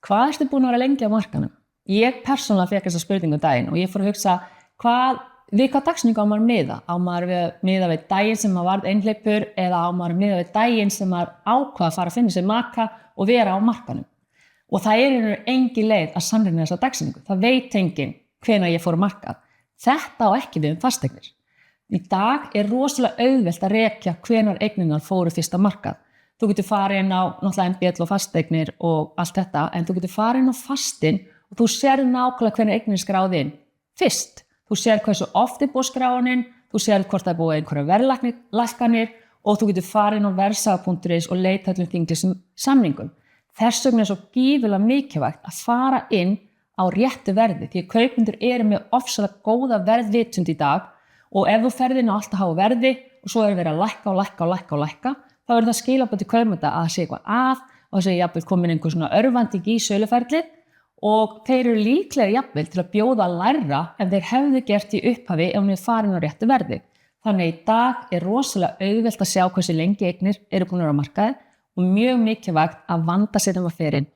Hvað ertu búin að vera lengi á markanum? Ég persónulega fékk þessa spurningu daginn og ég fór að hugsa við hvað dagsningu á maður að miða? Á maður að miða við daginn sem maður varð einhleypur eða á maður að miða við daginn sem maður ákvað að fara að finna sér maka og vera á markanum? Og það er engin leið að sannreyna þessa dagsningu. Það veit enginn hvenær ég fór á markað. Þetta á ekki við fasteignir. Í dag er rosalega auðvelt að rekja hvenær eigninnar fóru fyrst á markað. Þú getur farið inn á náttúrulega MBL og fasteignir og allt þetta, en þú getur farið inn á fastinn og þú sér nákvæmlega hvenær eignin skráð inn fyrst. Þú sér hversu oft er búið skráin, þú sér hvort það er búið einhverja verðlækkanir og þú getur farið inn á verðsaga.is og leita öllum þinglýstum samningum. Þess vegna er svo gífurlega mikilvægt að fara inn á réttu verði, því að kaupendur eru með ofsalega góða verðvitund í dag og ef þú ferð inn á alltaf háu verði og svo verið að lækka, þá það skilaboð til kaupenda að það sé eitthvað og það sé jafnvel komin einhver svona örvænting í söluferlið og þeir eru líklega jafnvel til að bjóða lægra en þeir hefðu gert í upphafi ef hún er farin á réttu verði. Þannig í dag er rosalega auðvelt að sjá hversu lengi eignir eru búin að vera á markaði og mjög mikilvægt að vanda sig þegar maður fer inn.